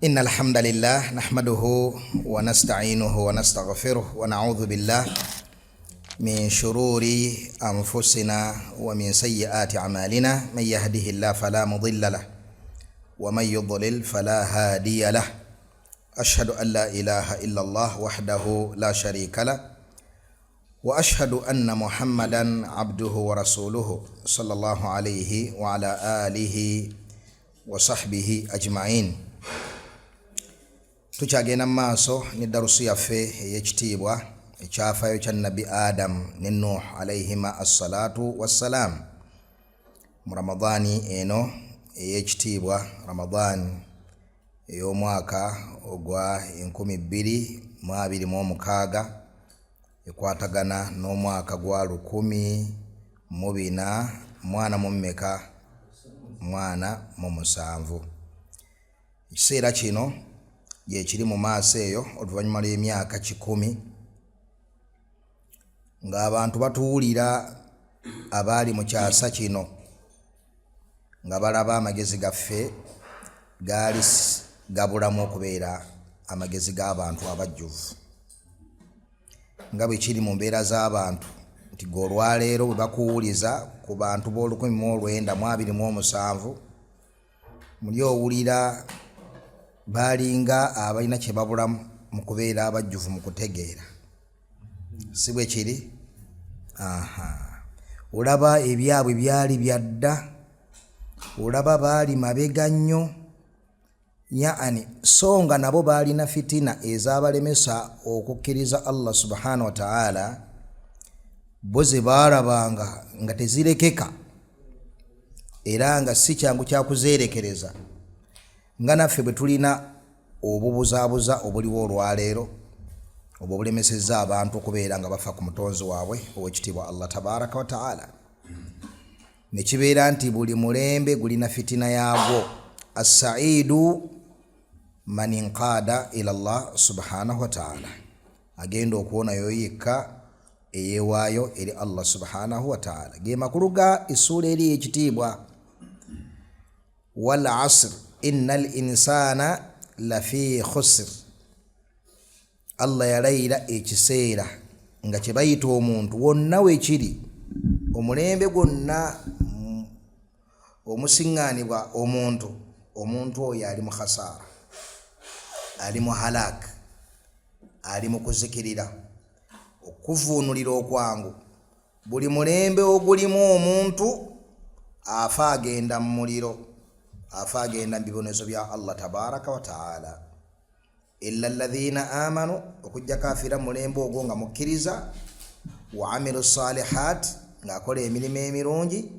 إن الحمد لله نحمده ونستعينه ونستغفره ونعوذ بالله من شرور أنفسنا ومن سيئات أعمالنا من يهده الله فلا مضل له ومن يضلل فلا هادي له أشهد أن لا إله إلا الله وحده لا شريك له وأشهد أن محمدا عبده ورسوله صلى الله عليه وعلى آله وصحبه أجمعين. Tuchagenda maaso ni darusu yaffe ey'ekitiibwa ekyafaayo kya Nabi Adam ne Nuh alayhima assalatu wassalam mu Ramadani eno ey'ekitiibwa Ramadani ey'omwaka ogwa 2026 ekwatagana n'omwaka gwa 1024 mwana mummeka mwana mu 7. Ekiseera kino ye kiri mu maaso eyo oluvannyuma lw'emyaka 10 ng'abantu batuwulira abaali mu kyasa kino nga balaba amagezi gaffe gaali gabulamu okubeera amagezi g'abantu abajjuvu, nga bwe kiri mu mbeera z'abantu nti olwaleero bwe bakuwuliza ku bantu b'1927 muli owulira balinga abalina kye babula mu kubeera abajjuvu mu kutegeera, si bwe kiri? Olaba ebyabwe byali byadda, olaba baali mabega nnyo, yaani so nga nabo baalina fitina ezaabalemesa okukkiriza Allah subhanahu wa ta'ala, bo ze baalabanga nga tezirekeka era nga si kyangu kyakuzeerekereza nga naffe bwe tulina obubuzaabuza obuliwo olwaleero obwo bulemesezza abantu okubeera nga bafa ku mutonzi waabwe ow'ekitiibwa Allah tabaraka wa ta'ala. Ne kibeera nti buli mulembe gulina fitina yaagwo. As-sa'idu man inqaada ila Allah subhanahu wa ta'ala, agenda okuwonayo yekka eyeewaayo eri Allah subhanahu wa ta'ala. Ge makulu ga essuula eri y'ekitiibwa wal asr innal insana lafi khusr. Allah yalayira ekiseera nga kye bayita omuntu wonna weekiri, omulembe gwonna omusiŋŋaanibwa omuntu oyo ali mu khasaara, ali mu halak, ali mu kuzikirira, okuvuunulira okwangu. Buli mulembe ogulimu omuntu afa agenda mu muliro, afa agenda mu bibonezo bya Allah tabaraka wa ta'ala. Illa alladhina amanu, okujja kafira mulembe ogwo nga mukkiriza, wa amilu salihat, ng'akola emirimu emirungi,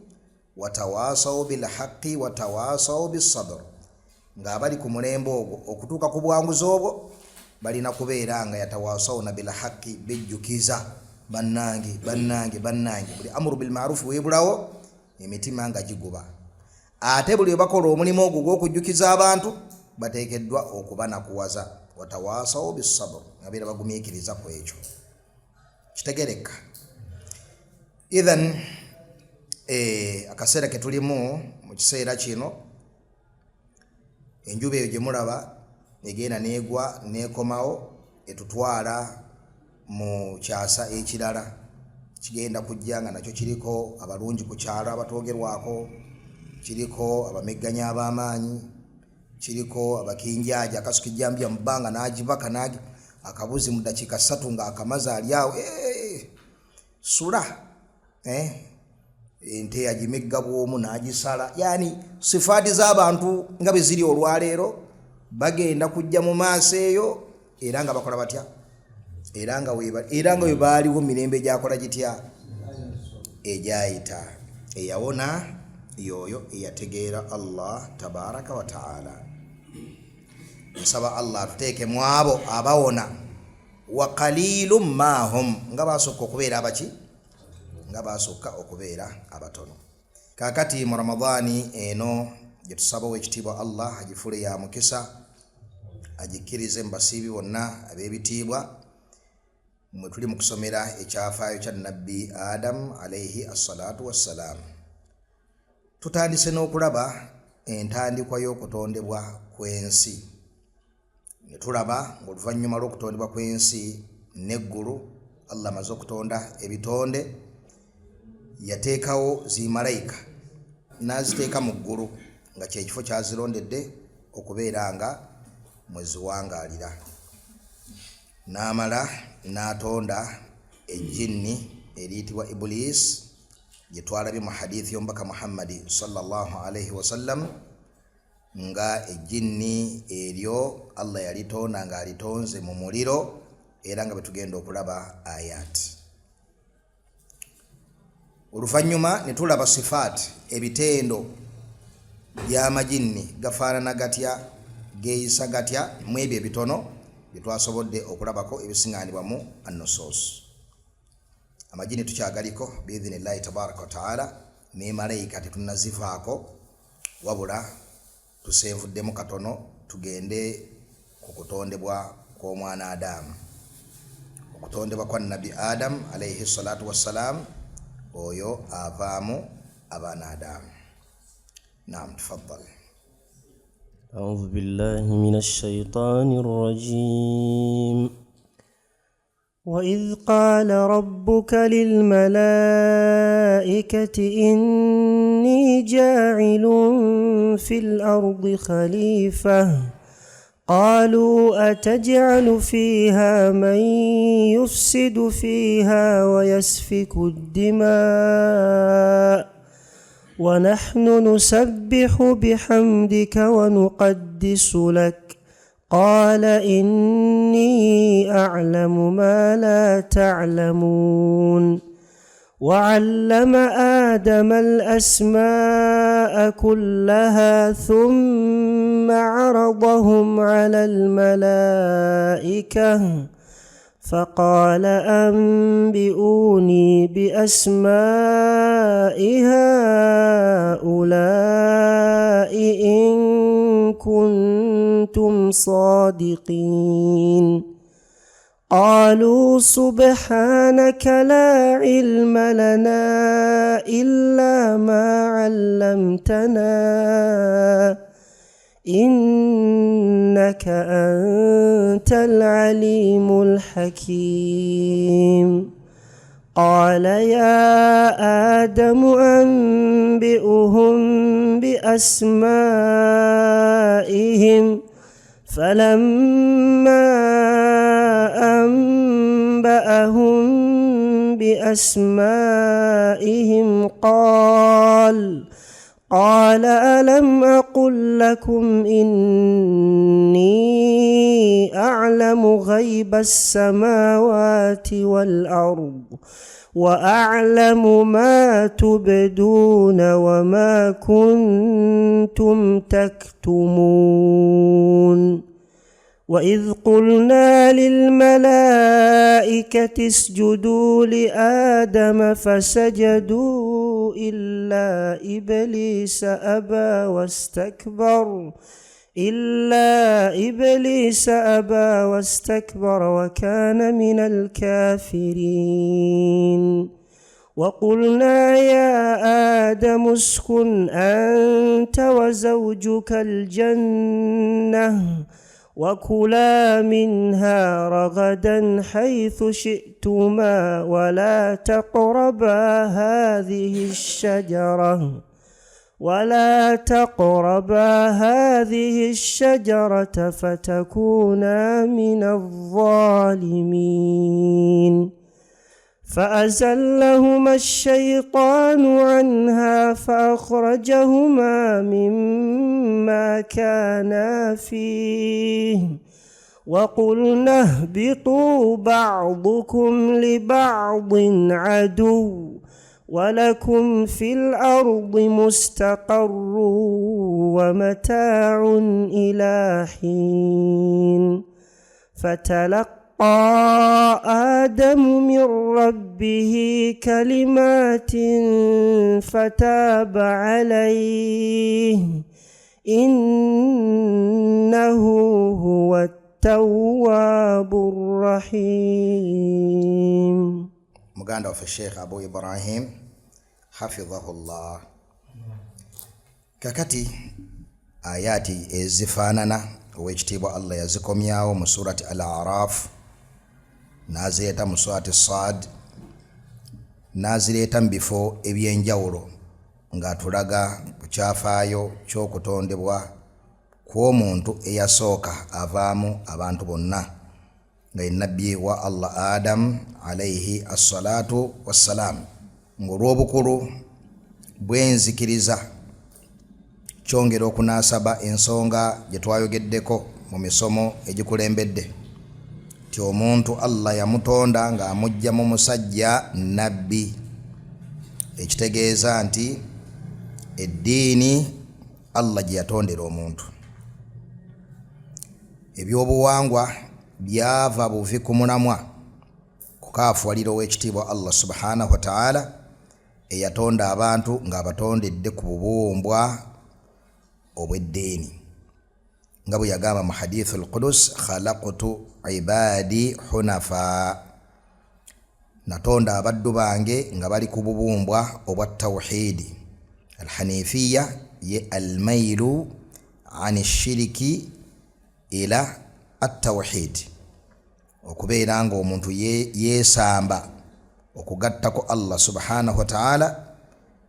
watawasaw bil haqqi watawasaw bis sabr, ng'abali ku mulembe ogwo okutuuka ku bwanguzi obwo balina kubeera nga yatawasawna bil haqqi, bijjukiza bannange buli amuru bil ma'ruf weebulawo emitima nga giguba. Ate buli bakola omulimu ogwo gw'okujjukiza abantu bateekeddwa okuba nakuwaza, watawasaw bis sabr, ngabeera bagumiikiriza ku ekyo. Kitegereka? Idhan akaseera ke tulimu mu kiseera kino, enjuba eyo gye mulaba egenda neegwa neekomawo etutwala mu kyasa ekirala, kigenda kujja nga nakyo kiriko abalungi ku kyalo abatoogerwako, kiriko abamegganya ab'amaanyi, kiriko abakinjaaji akasukijjambya mu bbanga n'agibaka akabuzi mu ddakiika 3 ng'akamaze ali awo sula, ente yagimegga bw'omu n'agisala. Yaani sifaati z'abantu nga bwe ziri olwaleero bagenda kujja mu maaso eyo era nga bakola batya, era nga bwe baaliwo mirembe gyakola gitya, egyayita. Eyawona yoyo eyategeera Allah tabaraka wa ta'ala. Nsaba Allah atuteeke mu abo abawona. Wa qalilum mahum, nga basooka okubeera abaki, nga basooka okubeera abatono. Kaakati mu Ramadani eno gye tusaba ow'ekitiibwa Allah agifule ya mukisa, agikkirize mu basiibi bonna ab'ebitiibwa, mwe tuli mu kusomera ekyafaayo kya Nabbi Adam alayhi assalatu wassalam. Tutandise n'okulaba entandikwa y'okutondebwa kw'ensi. netulaba ng'oluvannyuma lw'okutondebwa kw'ensi n'eggulu Allah amaze okutonda ebitonde yateekawo zimalayika n'aziteeka mu ggulu nga kyekifo kyazirondedde okubeera nga mwe ziwangaalira. N'amala n'atonda ejjinni eriyitibwa Iblis gye twalabye mu hadithi y'omubaka Muhammadi sallallahu alaihi wasallam nga ejjinni eryo Allah yalitonda nga alitonze mu muliro era nga betugenda okulaba ayat. Oluvannyuma ne tulaba sifaati ebitendo by'amajinni gafaanana gatya geeyisa gatya mu ebyo ebitono bye twasobodde okulabako ebisiŋŋaanibwamu an-nusus. Amajinni tukyagaliko biidhinillahi tabaraka wa taala ne malayika tetunnazivaako wabula tuseevuddemu katono tugende ku kutondebwa kw'omwana Adamu. Okutondebwa kwa Nabi Adam alayhi salatu wassalam oyo avaamu abaana Adamu. Naam, tafaddal. أعوذ بالله من الشيطان الرجيم. وإذ قال ربك للملائكة إني جاعل في الأرض خليفة قالوا أتجعل فيها من يفسد فيها ويسفك الدماء ونحن نسبح بحمدك ونقدس لك قال إني أعلم ما لا تعلمون وعلم آدم الأسماء كلها ثم عرضهم على الملائكة فقال أنبئوني بأسماء هؤلاء إن كنتم صادقين قالوا سبحانك لا علم لنا إلا ما علمتنا إنك أنت العليم الحكيم قال يا آدم أنبئهم بأسمائهم فلما أنبأهم بأسمائهم قال ألم أقل لكم إني أعلم غيب السماوات والأرض وأعلم ما تبدون وما كنتم تكتمون وإذ قلنا للملائكة اسجدوا لآدم فسجدوا إلا إبليس أبى واستكبر وكان من الكافرين وقلنا يا آدم اسكن أنت وزوجك الجنة وكلا منها رغدا حيث شئتما ولا تقربا هذه الشجرة فتكونا من الظالمين فأزلهما الشيطان عنها فأخرجهما مما كانا فيه وقلنا اهبطوا بعضكم لبعض عدو ولكم في الأرض مستقر ومتاع إلى حين فتلقى آدم من ربه كلمات فتاب عليه إنه هو التواب الرحيم. مقاندو في الشيخ أبو إبراهيم حفظه الله. Kakati ayati ezifaanana owekitiibwa Allah yazikomyawo mu surati al-Araf, nazireeta mu surati Sad, nazireeta mu bifo ebyenjawulo ng'atulaga ku kyafaayo ky'okutondebwa kw'omuntu eyasooka avaamu abantu bonna nga ye nabbi wa Allah Adam alayhi assalatu wassalaam. Ng'olw'obukulu bw'enzikiriza kyongera okunaasaba ensonga gye twayogeddeko mu misomo egikulembedde ti omuntu Allah yamutonda ng'amugya mu musajja nabbi, ekitegeeza nti eddiini Allah gye yatondera omuntu. Ebyobuwangwa byava buvi ku mulamwa kukaafuwalira ow'ekitiibwa Allah subhanahu wa ta'ala eyatonda abantu ng'abatondedde ku bubumbwa obw'eddiini, nga bwe yagamba mu hadithul qudus, khalaqtu ibadi hunafa, natonda abaddu bange nga bali ku bubumbwa obwa tawhidi. Alhanifiya ye almailu ani shiriki ila at-tawhid, okubeera nga omuntu yeesamba okugattako Allah subhanahu wa ta'ala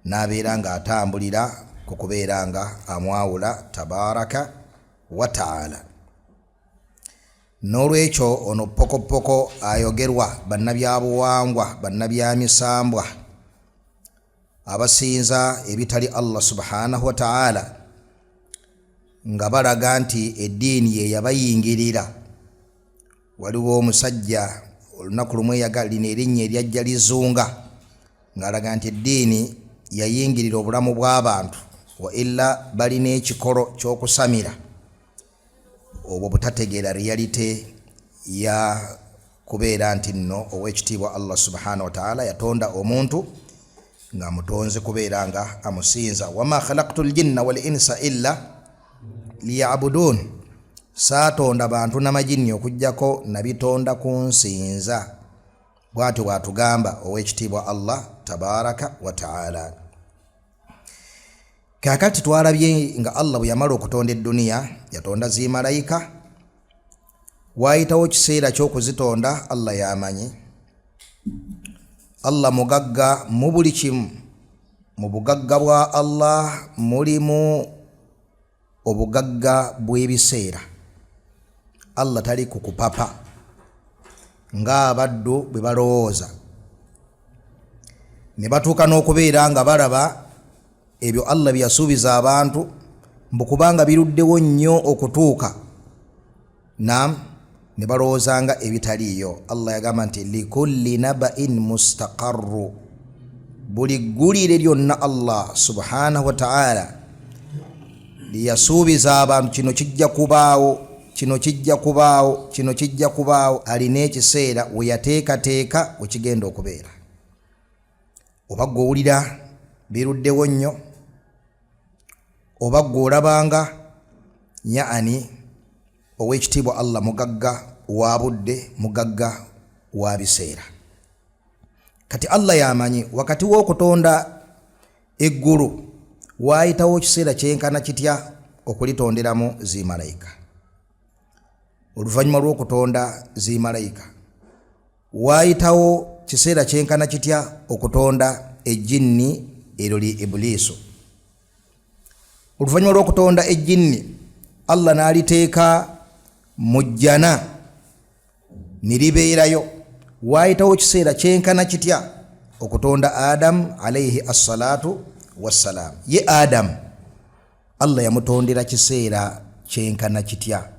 n'abeera nga atambulira ku kubeera nga amwawula tabaraka wa ta'ala. N'olwekyo ono pokopoko ayogerwa bannabyabuwangwa, bannabyamisambwa abasinza ebitali Allah subhanahu wa ta'ala nga balaga nti eddiini ye yabayingirira. Waliwo omusajja olunaku lumu eyagalina erinnya eryajja lizunga ng'alaga nti eddiini yayingirira obulamu bw'abantu, wa illa balina ekikolo ky'okusamira. Obwo butategeera realite ya kubeera nti nno ow'ekitiibwa Allah subhanahu wa ta'ala yatonda omuntu ng'amutonze kubeera nga amusinza. Wama khalaqtul jinna wal insa illa liya'budun, saatonda bantu n'amajinni okujjako nabitonda kunsinza. Bw'atyo bw'atugamba ow'ekitiibwa Allah tabaraka wa ta'ala. Kakati twalabye nga Allah bwe yamala okutonda edduniya yatonda zimalayika. Waayitawo kiseera ky'okuzitonda Allah yamanyi. Allah mugagga mu buli kimu. Mu bugagga bwa Allah mulimu obugagga bw'ebiseera. Allah tali ku kupapa ng'abaddu bwe balowooza, ne batuuka n'okubeera nga balaba ebyo Allah bye yasuubiza abantu mbu kubanga biruddewo nnyo okutuuka, naam, ne balowooza nga ebitaliiyo. Allah yagamba nti likulli naba'in mustaqarru, buli ggulire lyonna Allah subhanahu wa ta'ala liyasuubiza abantu kino kijja kubaawo, kino kijja kubaawo, kino kijja kubaawo, alina ekiseera we yateekateeka we kigenda okubeera. Oba gw'owulira biruddewo nnyo, oba gw'olabanga yaani ow'ekitiibwa Allah mugagga wa budde, mugagga wa biseera. Kati Allah yamanyi wakati w'okutonda eggulu waayitawo kiseera kyenkana kitya okulitonderamu zimalayika. Oluvannyuma lw'okutonda zimalayika waayitawo kiseera kyenkana kitya okutonda ejjinni eryo li Ibuliisu. Oluvannyuma lw'okutonda ejjinni Allah n'aliteeka mu jjana ne libeerayo. Waayitawo kiseera kyenkana kitya okutonda Adam alayhi assalatu wassalaam. Ye Adam Allah yamutondera kiseera kyenkana kitya,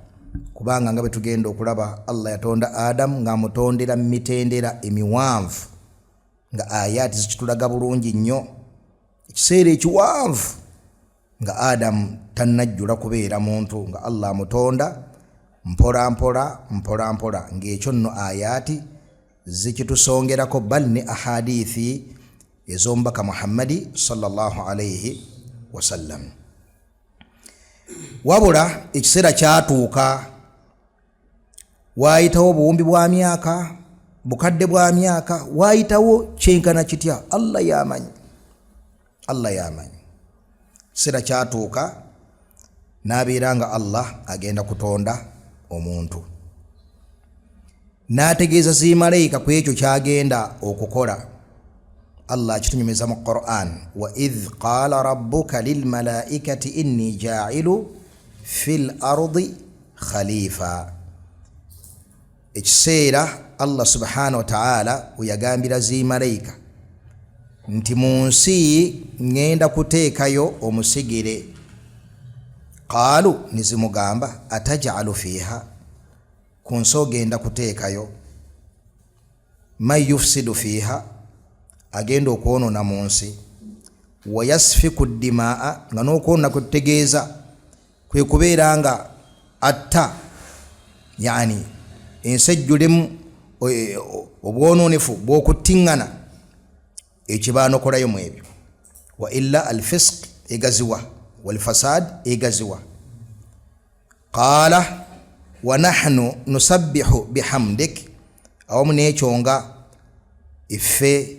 kubanga nga bwe tugenda okulaba Allah yatonda Adam ng'amutondera mitendera emiwanvu, nga ayati zikitulaga bulungi nnyo. Ekiseera ekiwanvu nga Adam tannajjula kubeera muntu, nga Allah amutonda mpola mpola mpola mpola, ng'ekyo nno ayati zikitusongerako, bal ne ahadithi ez'omubaka Muhammadi sallallahu alayhi wasallam. Wabula ekiseera kyatuuka, waayitawo buwumbi bwa myaka, bukadde bwa myaka, waayitawo kyenkana kitya, Allah yamanyi. Allah yamanyi. Ekiseera kyatuuka n'abeera Allah agenda kutonda omuntu. N'ategeeza zimalayika ku ekyo kyagenda okukola. Allah kitunyumiza mu Qur'an, wa idh qala rabbuka lil malaikati inni ja'ilu fil ardi khalifa. Ekiseera Allah subhanahu wa ta'ala uyagambira zimalayika nti mu nsi ngenda kuteekayo omusigire. Qalu, nizimugamba ataj'alu fiha, ku nsi ogenda kuteekayo man yufsidu fiha, agenda okwonoona mu nsi, wa yasfiku dimaa, nga n'okwonoona kutegeeza kwe kubeera nga atta, yani ensi ejjulemu obwonoonefu bw'okuttiŋŋana, ekibaanokolayo mu ebyo. Wa illa alfisq, egaziwa, walfasad, egaziwa. Qaala wa nahnu nusabbihu bihamdik, awamu n'ekyo nga iffe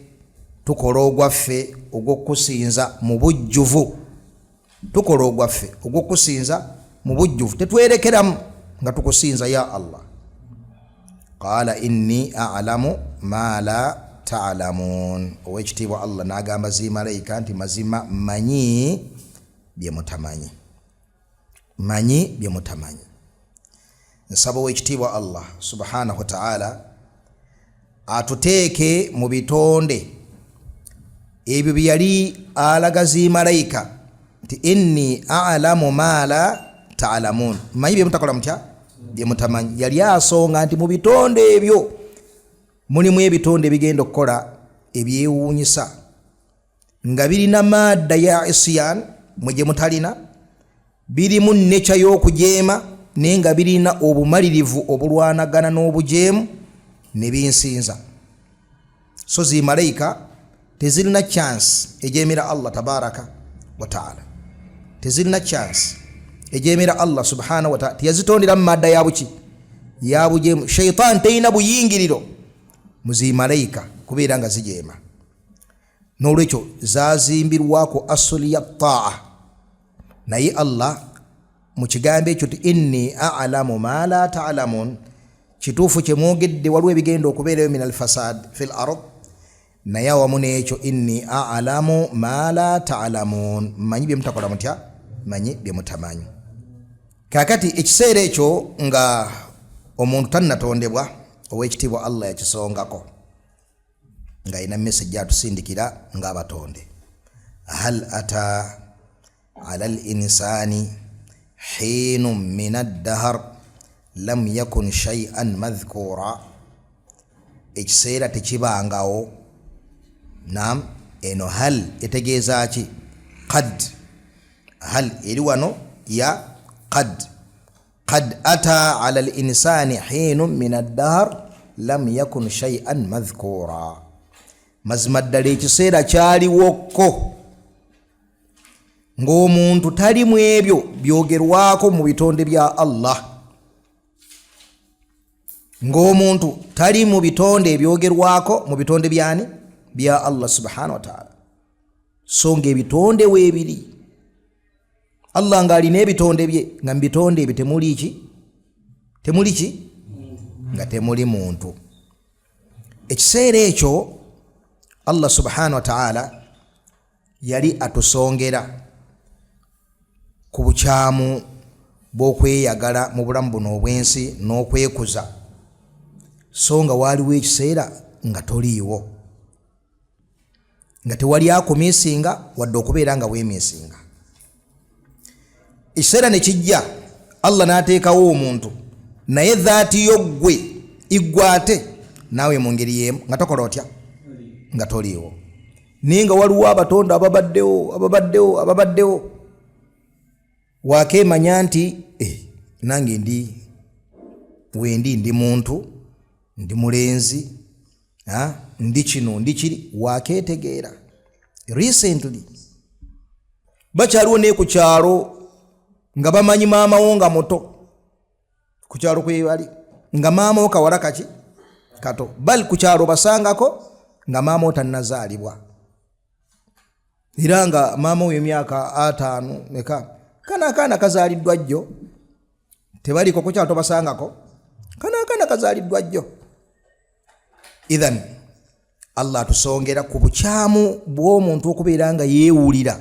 tukola ogwaffe ogw'okusinza mu bujjuvu. Tukola ogwaffe ogw'okusinza mu bujjuvu, tetwerekeramu nga tukusinza ya Allah. Qaala inni a'lamu ma la ta'lamun. Owekitiibwa Allah n'agamba zimalayika nti mazima manyi bye mutamanyi. Manyi bye mutamanyi. Nsaba owekitiibwa Allah subhanahu wa ta'ala atuteeke mu bitonde ebyo bye yali alaga zimalayika nti inni a'lamu ma la ta'lamun. Manyi bye mutakola mutya? Bye mutamanyi. Yali asonga nti mu bitonde ebyo mulimu ebitonde bigenda okukola ebyewuunyisa nga birina madda ya isyan mwe gye mutalina, birimu necha y'okujeema naye nga birina obumalirivu obulwanagana n'obujeemu ne binsinza. So zimalayika tezirina chance ejeemera Allah tabaraka wa ta'ala, tezirina chance ejeemera Allah subhanahu wa ta'ala. Tiyazitondera mu madda ya buki? Ya bujeemu. Shaitan teina buyingiriro mu zimalayika kubeera nga zijeema. N'olwekyo zazimbirwako asuli ya taa, naye Allah mu kigambo ekyo ti inni a'lamu ma la ta'lamun, kituufu kye mwogedde waliwo ebigenda okubeerayo min alfasad fil ard, naye awamu n'ekyo inni a'lamu ma la ta'lamun, manyi bye mutakola mutya? Manyi bye mutamanyi. Kakati ekiseera ekyo nga omuntu tannatondebwa, owekitiibwa Allah yakisongako nga ina message atusindikira nga abatonde. Hal ata ala al-insani hinun min ad-dahr lam yakun shay'an madhkura. Ekiseera tekibangawo. Naam, eno hal etegeeza ki? Qad. Hal eri wano ya qad. Qad ata ala al-insani hinun min ad-dahr lam yakun shay'an madhkura. Mazima ddala ekiseera kyaliwoko ng'omuntu tali mu ebyo byogerwako mu bitonde bya Allah. Ng'omuntu tali mu bitonde ebyogerwako mu bitonde byani? Bya Allah subhanahu wa ta'ala. So ng'ebitonde weebiri, Allah ng'alina ebitonde bye, nga mu bitonde ebyo temuli ki? Temuli ki? Nga temuli muntu. Ekiseera ekyo Allah subhanahu wa ta'ala yali atusongera ku bukyamu bw'okweyagala mu bulamu buno obw'ensi n'okwekuza, so nga waaliwo ekiseera nga toliiwo, nga tewali akumiisinga wadde okubeera nga weemiisinga. Ekiseera ne kijja, Allah n'ateekawo omuntu, naye dhaati yo ggwe iggwate naawe mu ngeri y'emu nga tokola otya? Nga toliiwo. Naye nga waliwo abatonda ababaddewo wakeemanya nti nange ndi muntu, ndi mulenzi, ndi kino ndi kiri, wakeetegeera. Recently bakyaliwo ne ku kyalo nga bamanyi maama wo nga muto, ku kyalo kwe bali nga maama wo kawala kaki kato, bali ku kyalo basangako nga maama wo tannazaalibwa, era nga maama wo emyaka 5 neka kana akaana kazaliddwa jjo tebaliko ko kyato basangako kana akaana kazaliddwa jjo. Idhan Allah tusongera ku bukyamu bw'omuntu okubeera nga yeewulira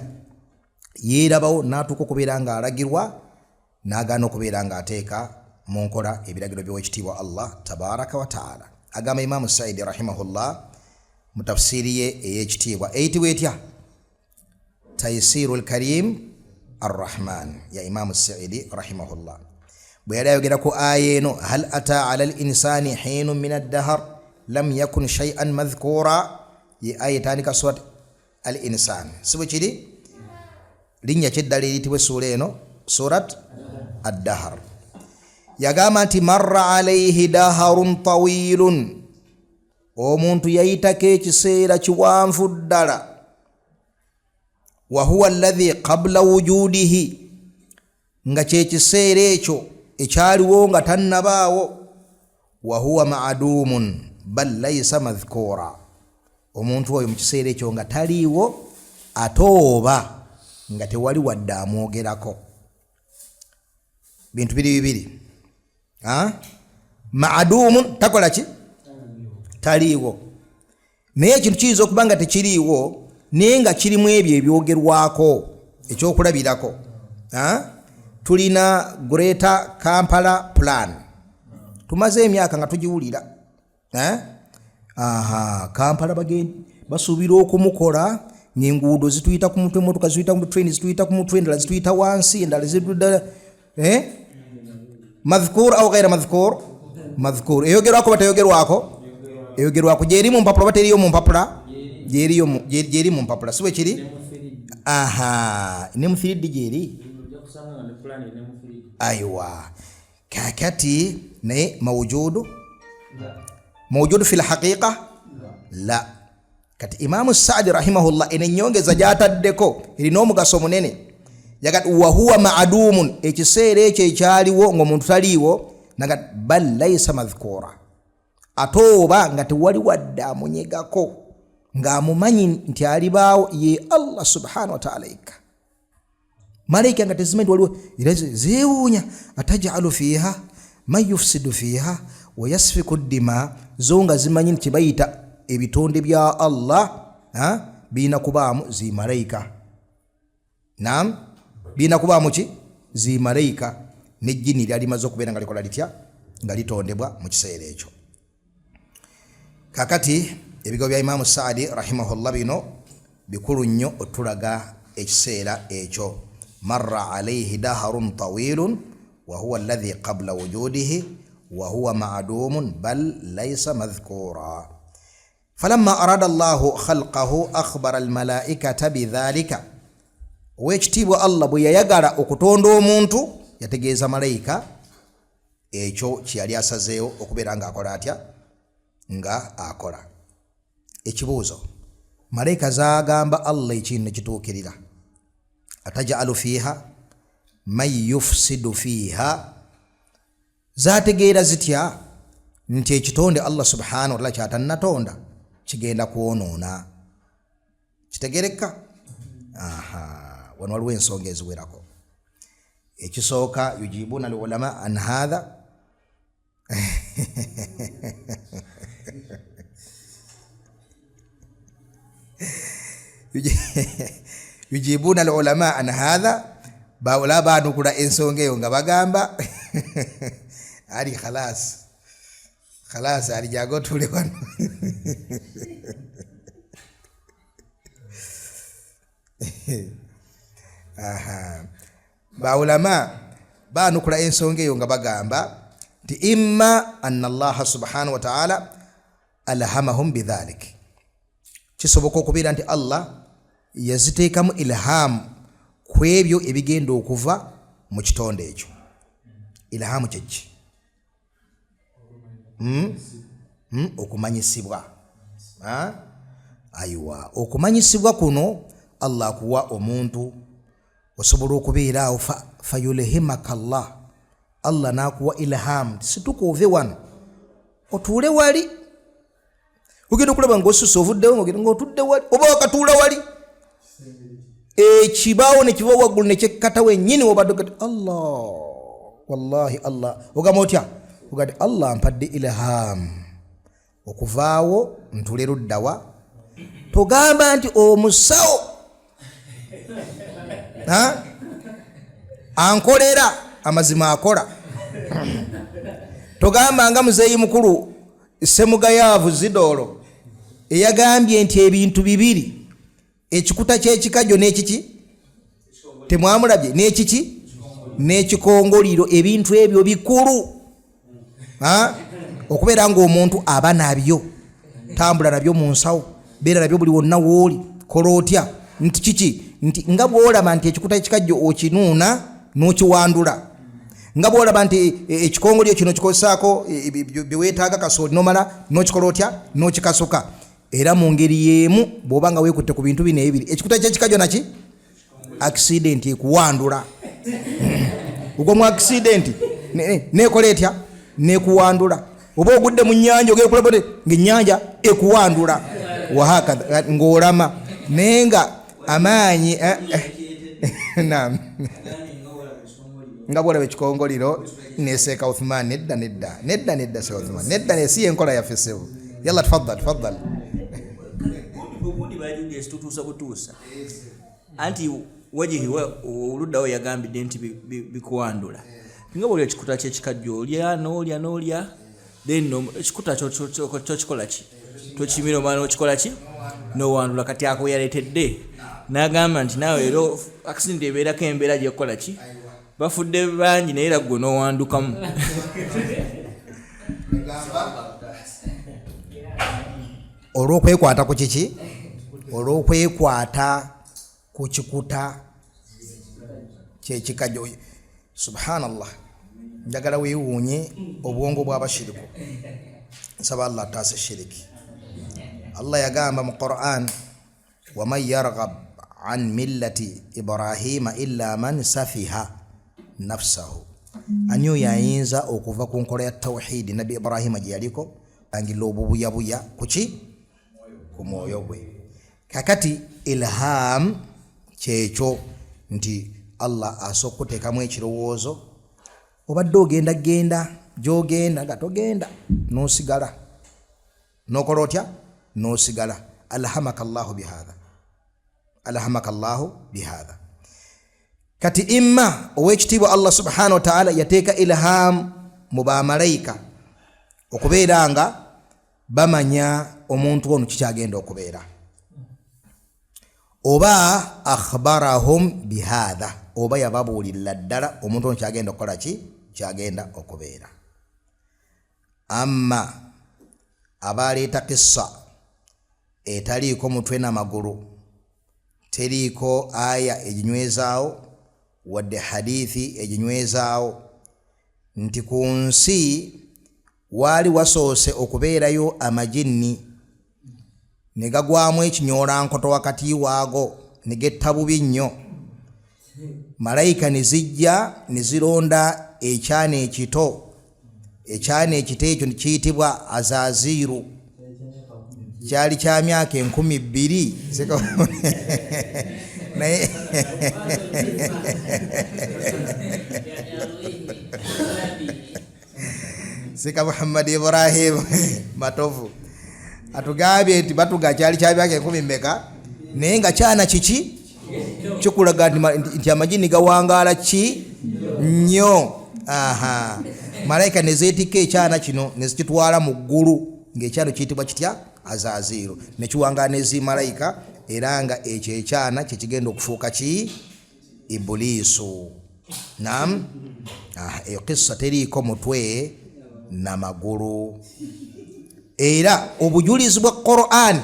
yeerabawo n'atuuka okubeera nga alagirwa n'agaana okubeera nga ateeka mu nkola ebiragiro by'owekitiibwa Allah tabaraka wa taala. Agamba Imaamu Saidi rahimahullah mu tafsiri ye ey'ekitiibwa eyitibwa etya? Taysirul Karim Ar-Rahman ya Imaamu Saidi rahimahullah. Bwe yali ayogera ku aya eno, hal ata ala al-insani hinun min ad-dahr lam yakun shay'an madhkura, ye aya etandika surat al-insan. Si bwe kiri? Linnya kyeddala eriyitibwa suura eno surat ad-dahr. Yagamba nti marra alayhi daharun tawilun, omuntu yayitako ekiseera kiwanvu ddala. Wa huwa alladhi qabla wujudihi, nga kyekiseera ekyo ekyaliwo nga tannabaawo. Wa huwa ma'dumun bal laysa madhkura, omuntu oyo mu kiseera ekyo nga taliiwo ate oba nga tewali wadde amwogerako. Bintu bibiri. Ma'dumun takola ki? Taliiwo. Naye ekintu kiyinza okuba nga tekiriiwo naye nga kirimu ebyo ebyogerwako ekyokulabirako. Tulina Greater Kampala Plan, tumaze emyaka nga tugiwulira. Kampala basuubira okumukola ng'enguudo zituyita ku mutwe, emmotoka zituyita ku train zituyita ku mutwe, endala zituyita wansi, endala zitudda madhkur au ghaira madhkur? Madhkur. Eyogerwako batayogerwako? Eyogerwako. Gyeri mu mpapula bateriyo mu mpapula? Gyeri mu mpapula. Si bwe kiri? Ne mu 3D gyeri? Aywa. Kakati naye mawujudu fil haqiqa? La. Kati Imaamu Saadi rahimahullah ene nyongeza gyataddeko erina omugaso munene. Yagat wa huwa ma'dumun, ekiseera ekyo ekyaliwo ng'omuntu taliiwo, nagat bal laysa madhkura, ate oba nga tewali wadde amunyegako ng'amumanyi nti alibaawo ye Allah subhanahu wa ta'ala yekka. Malaika nga tezimanyi waliwo zeewuunya, atajalu fiha man yufsidu fiha wa yasfiku ddima, zo nga zimanyi nti bayita ebitonde bya Allah birina kubaamu zi malaika. Naam, birina kubaamu ki? Zi malaika. N'ejjini lyali limaze okubeera nga likola litya? Nga litondebwa mu kiseera ekyo. Kakati ebigambo bya Imaamu Saadi rahimahullah bino bikulu nnyo otulaga ekiseera ekyo. Marra alayhi daharun tawilun wa huwa alladhi qabla wujudihi wa huwa ma'dumun bal laysa madhkura. Falamma arada Allahu khalqahu akhbara almalaikata bidhalika. Owekitiibwa Allah bwe yayagala okutonda omuntu yategeeza malayika ekyo kyeyali asazeewo okubeera nga akola atya? Nga akola. Ekibuuzo, malayika zaagamba Allah ekintu ne kituukirira, atajalu fiha man yufsidu fiha, zaategeera zitya nti ekitonde Allah subhanahu wa ta'ala kyatannatonda kigenda kwonoona? Kitegereka? Wano waliwo ensonga eziwerako. Ekisooka, yujibuna al-ulama an hadha yujibuna al-ulama an hadha, bawula baanukula ensonga eyo nga bagamba ali khalas ali jago tule wano. Bawulama baanukula ensonga eyo nga bagamba nti imma anna Allah subhanahu wa ta'ala alhamahum bidhalik, kisoboka okubeera nti Allah yaziteekamu ilhamu ku ebyo ebigenda okuva mu kitonde ekyo. Ilhamu kyeki? Okumanyisibwa. Aywa, okumanyisibwa kuno Allah akuwa omuntu, osobola okubeera awo fayulhimaka Allah nakuwa ilham, situka ove wano otuule wali, ogenda okulaba ng'osusse ovuddewo ng'otudde wali, oba wakatuula wali. ekibaawo ne kiba waggulu ne kyekkata wennyini wobadde ogati Allah wallahi Allah ogamba otya ogati Allah mpadde ilham okuvaawo ntule luddawa togamba nti omusawo ankolera amazima akola togamba nga muzeeyi mukulu Semugayaavu Zidoro eyagambye nti ebintu bibiri ekikuta ky'ekikajjo n'ekiki temwamulabye n'ekiki n'ekikongoliro ebintu ebyo bikulu okubeera ng'omuntu aba nabyo tambula nabyo mu nsawo beera nabyo buli wonna wooli kola otya nti kiki nti nga bw'olaba nti ekikuta ekikajjo okinuuna n'okiwandula nga bw'olaba nti ekikongoliro kino kikozesaako byeweetaaga kasooli nomala n'okikola otya n'okikasuka era mu ngeri y'emu bw'oba nga weekutte ku bintu bino ebiri ekikuta ky'ekikajjo naki accident ekuwandula ogwa mu accident nekola etya nekuwandula oba ogudde mu nnyanja ogenda kulaba ng'ennyanja ekuwandula wahakadha ng'olama naye nga amaanyi nga bwolaba ekikongoliro neseeka Uthman nedda se Uthman nedda nesi yenkola yaffe sebo yalla tfaddal ubundi bajudde situtuusa butuusa anti wajihi oluddawo yagambidde nti bikuwandula nga bwoli ekikuta ky'ekikajjo olya then ekikuta kyokikola ki tokimira omwana okikola ki nowandula kati ako yaleetedde n'agamba nti naawe era accident ebeerako embeera gyekukola ki bafudde bangi naye era gwe n'owandukamu olw'okwekwata ku kiki olw'okwekwata ku kikuta ky'ekikajjo subhanallah njagala weewuunye obwongo bw'abashiriku nsaba Allah ataase shiriki Allah yagamba mu Qur'an waman yarghab an millati Ibrahima illa man safiha nafsahu ani oyo ayinza okuva ku nkola ya tawhidi Nabi Ibrahima gye yaliko angila obubuyabuya kuki ku mwoyo gwe kakati ilham kyekyo nti Allah asooka okuteekamu ekirowoozo obadde ogenda gy'ogenda nga togenda n'osigala n'okola otya n'osigala alhamaka Allahu bihadha kati imma ow'ekitiibwa Allah subhanahu wa ta'ala yateeka ilham mu bamalayika okubeera nga bamanya omuntu ono kikyagenda okubeera oba akhbarahum bihadha oba yababuulirira ddala omuntu ono kyagenda okukola ki kyagenda okubeera amma abaleeta kissa etaliiko mutwe n'amagulu teriiko aya eginywezaawo wadde hadithi eginywezaawo nti ku nsi waali wasoose okubeerayo amajinni ne gagwamu ekinyolankoto wakati waago ne getta bubi nnyo malayika ne zijja ne zironda ekyana ekito ekyo kiyitibwa Azaziru kyali kya myaka 2,000 naye sika Muhammad Ibrahim matovu atugambye nti batuga kyali kya myaka 10,000 naye nga kyana kiki kikulaga nti amajini gawangaala ki nnyo malayika ne zeetikka ekyana kino ne zikitwala mu ggulu ng'ekyana kiyitibwa kitya Azaziru ne kiwangaala n'ezi malayika era nga ekyo ekyana kye kigenda okufuuka ki Ibuliisu naam eyo kissa teriiko mutwe n'amagulu era obujulizi bwa Qur'an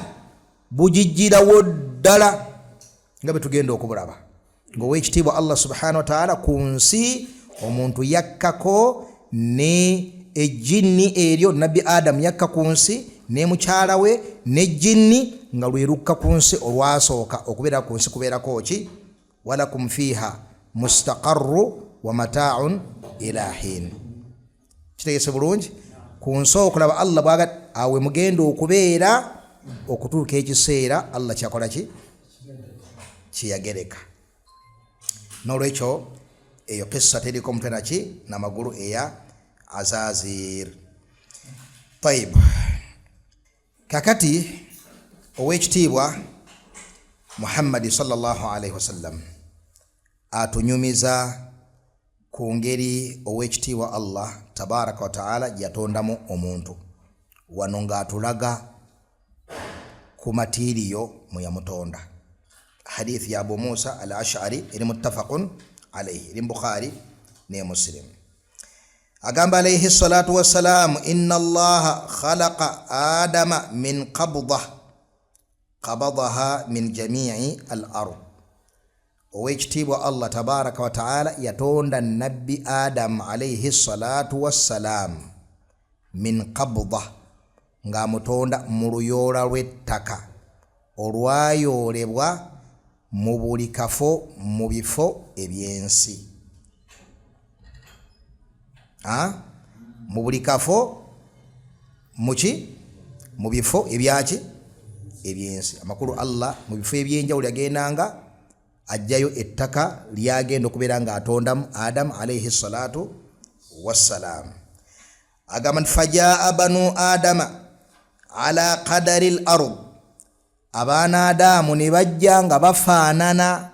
bugijjirawo ddala nga bwe tugenda okubulaba ng'ow'ekitiibwa Allah subhanahu wa ta'ala ku nsi omuntu yakkako ne ejjinni eryo Nabbi Adamu yakka ku nsi ne mukyala we n'ejjinni nga lwerukka ku nsi olwasooka okubeera ku nsi kubeerako ki walakum fiha mustaqarru wa mata'un ila hin kitegese bulungi ku nsi okulaba Allah bwaga awe mugenda okubeera okutuuka ekiseera Allah kyakola ki kyeyagereka. N'olwekyo eyo kissa teriko omutwe naki n'amagulu eya Azazir. Tayib, kakati ow'ekitiibwa Muhammad sallallahu alaihi wasallam atunyumiza ku ngeri ow'ekitiibwa Allah tabaraka wa ta'ala yatondamu omuntu. Wano ng'atulaga ku matiriyo muyamutonda. Hadithi ya Abu Musa al-Ash'ari eri muttafaqun alayhi, eri Bukhari ne Muslim. Agamba alayhi salatu wassalam, inna Allaha khalaqa Adama min qabadaha min jami'i al-ard. Owekitiibwa Allah tabaraka wa ta'ala yatonda nabbi Adam alayhi salatu wassalam min qabda, nga mutonda mu luyoola lw'ettaka olwayoolebwa mu buli kafo mu bifo ebyensi. Mu buli kafo mu bifo ebyaki ebyensi. Amakulu Allah mu bifo ebyenjawulo yagendanga ajjayo ettaka lyagenda okubeera nga atondamu Adam alayhi salatu wassalam. Agamba fajaa banu Adama ala qadari al-ard, abaana Adamu ne bajja nga bafaanana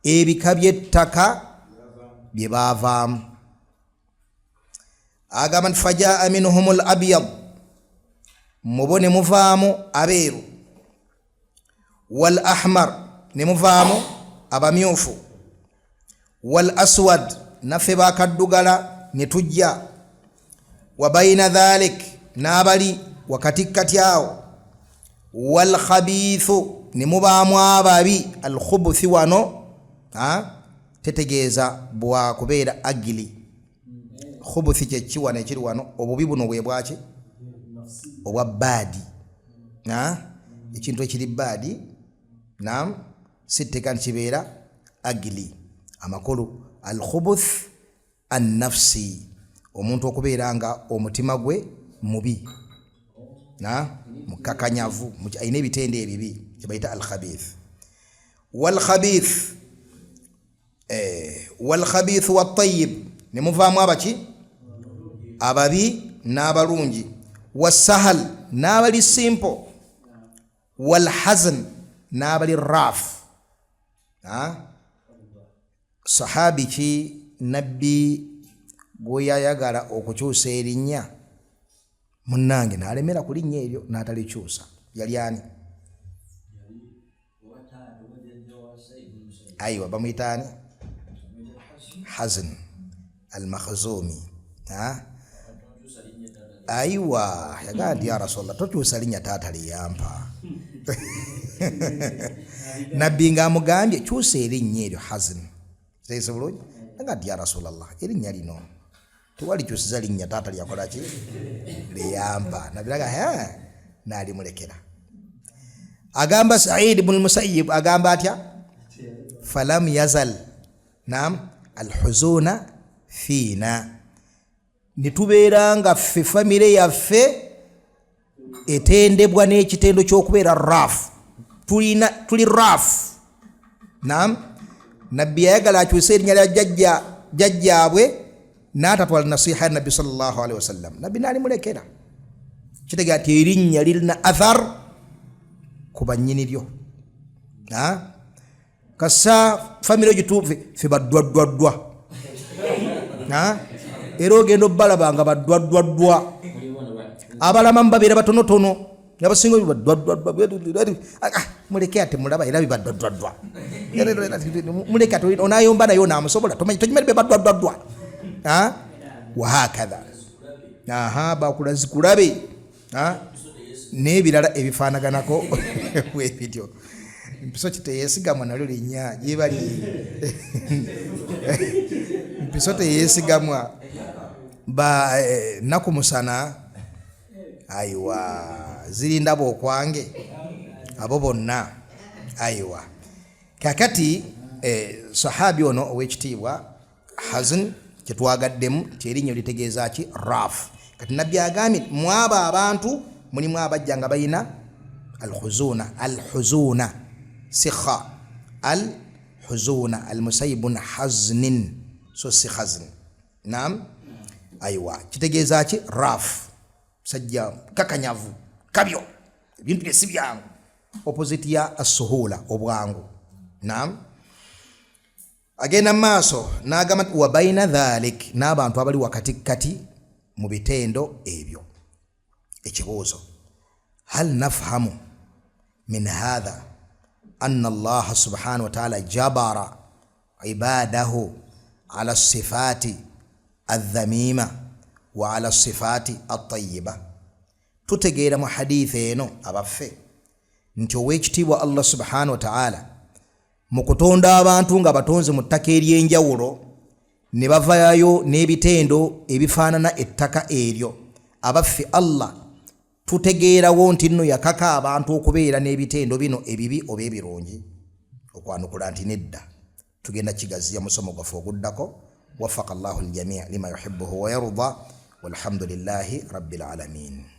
ebika by'ettaka bye baavaamu. Agamba fajaa minhum al-abyad, mubo ne muvaamu abeeru, wal ahmar ne muvaamu abamyufu, wal aswad naffe bakaddugala ne tujja, wa bayna dhalik n'abali wakatikati awo, wal khabithu ne mubaamu ababi. Al khubuthi wano tetegeeza bwa kubeera agili. Khubuthi kye wano ekiri wano obubi buno bwe bwaki obwa baadi, ekintu ekiri baadi sitteka nkibeera agili. Amakulu al khubuth an nafsi, omuntu okubeera nga omutima gwe mubi, mukakanyavu, ayina ebitende ebibi, kyebayita al khabith. Wal khabith wat tayyib, ne muvaamu abaki ababi n'abalungi. Wasahal, n'abali simple. Wal hazn, n'abali raf. Sahabi ki nabbi gwe yayagala okukyusa erinnya munnange n'alemera ku linnya eryo n'atalikyusa? Yali ani? Aywa, bamuyita ani? Hazn al-Makhzumi. Aywa, yagamba nti ya Rasulullah tokyusa linnya taata liyampa. Nabbi ng'amugambye kyusa erinnya eryo Hazn. Sayise bulungi? Nga nti ya Rasulullah erinnya lino tewalikyusiza linnya taata lyakola ki liyampa. Nabbi laga n'alimulekera. Agamba Sa'id ibn al-Musayyib agamba atya, falam yazal alhuzuna fiina, nitubeera nga ffe famire yaffe etendebwa n'ekitendo ky'okubeera rafu, tuli rafu. Nabbi yayagala akyuse erinnya lya jjajjaabwe n'atatwala nasiha ya Nabbi sallallahu alaihi wasallam. Nabbi n'alimulekera, kitegeeza nti erinnya lirina athar ku bannyini lyo. Kasa famire gituufe ffe baddwaddwaddwa, era ogenda obbalaba nga baddwaddwaddwa, abalamamu babeera batonotono, abasinga baddwaddwaddwa. Muleke ate mulaba era bibaddwaddwaddwa, muleke ate onayomba nayo namusobola, togimali be baddwaddwaddwa. Wahakadha bakulazikulabe n'ebirala ebifaanaganako bwebityo. Mpiso kiteyeesigamwa nalyo linnya gyebali, mpiso teyeesigamwa naku musana. Aywa, zirindaba okwange abo bonna. Aywa, kakati sahabi ono ow'ekitiibwa Hazn kyetwagaddemu kyerinnya litegeeza ki raf. Kati nabbi agambye mwaba abantu mulimu abajja nga balina alhuzuna sikha al-huzuna al-musayyibun haznin so si hazn naam aywa kitegeeza ki raf sajja kakanyavu kabyo bintu byesibyangu opposite ya as-suhula obwangu naam agenda maaso n'agamba wa baina dhalik n'abantu abali wakati kati mu bitendo ebyo ekibuuzo hal nafhamu min hadha anna Allah subhanahu wa ta'ala jabara ibadahu ala sifati adh-dhamima wa ala sifati at-tayyiba tutegeera mu hadithi eno abaffe nti owekitiibwa Allah subhanahu wa ta'ala mu kutonda abantu nga batonze mu ttaka ery'enjawulo ne bavaayo n'ebitendo ebifaanana ettaka eryo abaffe Allah tutegeerawo nti nno yakaka abantu okubeera n'ebitendo bino ebibi oba ebirungi okwanukula nti nedda tugenda kigaziya musomo gwaffe oguddako wafaqa Allahu al-jamii' lima yuhibbuhu wa yarda walhamdulillahi rabbil alamin.